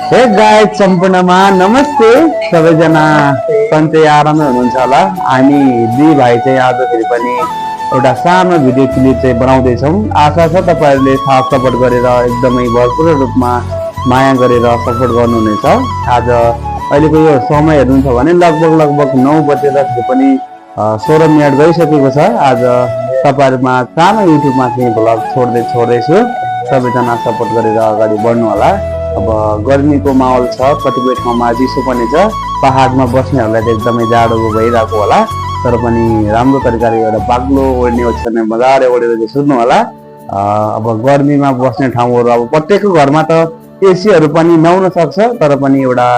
Hey guys सम्पूर्णमा नमस्ते सबैजना सन्चै आरामै हुनुहुन्छ होला। हामी दुई भाइ चाहिँ आज फेरि पनि एउटा सानो भिडियो क्लिप चाहिँ बनाउँदैछौँ। आशा छ तपाईँहरूले साथ सपोर्ट गरेर एकदमै भरपूर रूपमा माया गरेर सपोर्ट गर्नुहुनेछ। आज अहिलेको यो समय हेर्नुहुन्छ भने लगभग 9 बजेर फेरि पनि 16 मिनट गइसकेको छ। आज तपाईँहरूमा सानो युट्युबमा चाहिँ भ्लग छोड्दैछु। सबैजना सपोर्ट गरेर अगाडि बढ्नु होला। अब गर्मीको माहौल छ, कतिपय ठाउँमा चिसो पनि छ। पहाडमा बस्नेहरूलाई त एकदमै जाडो भइरहेको होला, तर पनि राम्रो तरिकाले एउटा बाक्लो ओढ्ने ओछ्याउने मजाले ओढेर चाहिँ सुत्नु होला। अब गर्मीमा बस्ने ठाउँहरू अब प्रत्येकको घरमा त एसीहरू पनि नहुन सक्छ, तर पनि एउटा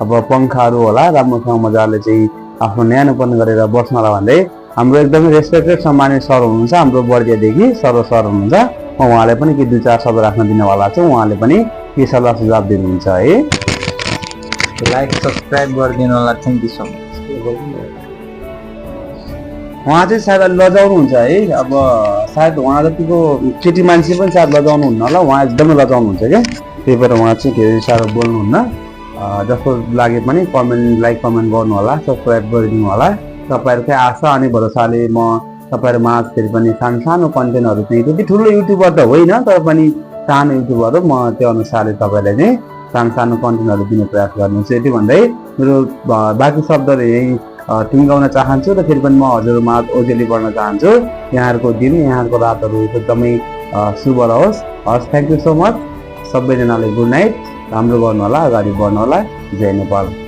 अब पङ्खाहरू होला, राम्रोसँग मजाले चाहिँ आफ्नो न्यानोपन गरेर बस्नलाई भन्दै हाम्रो एकदमै रेस्पेक्टेड सम्मानित सर हुनुहुन्छ, हाम्रो बर्दियादेखि सर हुनुहुन्छ। म उहाँलाई पनि के 2-4 शब्द राख्न दिनेवाला छु। उहाँले पनि के सल्लाह सुझाव दिनुहुन्छ है। लाइक सब्सक्राइब गरिदिनु होला। Thank you so much. उहाँ चाहिँ सायद लजाउनुहुन्छ है। अब सायद उहाँ जतिको केटी मान्छे पनि सायद लजाउनुहुन्न होला, उहाँ एकदमै लजाउनुहुन्छ क्या। त्यही भएर उहाँ चाहिँ धेरै साह्रो बोल्नुहुन्न। जस्तो लागे पनि लाइक कमेन्ट गर्नु होला, सब्सक्राइब गरिदिनु होला। तपाईँहरूकै आशा अनि भरोसाले म तपाईँहरूमा फेरि पनि सानो कन्टेन्टहरू चाहिँ त्यति ठुलो युट्युबर त होइन, तर पनि सानो युट्युबर हो। म त्यो अनुसारले तपाईँलाई चाहिँ सानो कन्टेन्टहरू दिने प्रयास गर्नुहुन्छ। यति भन्दै मेरो बाँकी शब्दहरू यही टुङ्गाउन चाहन्छु र फेरि पनि म हजुरमा ओजेली बढ्न चाहन्छु। यहाँहरूको दिन, यहाँहरूको रातहरू एकदमै शुभ रहोस्। Thank you so much. सबैजनाले गुड नाइट, राम्रो गर्नु होला, अगाडि बढ्नु होला। जय नेपाल।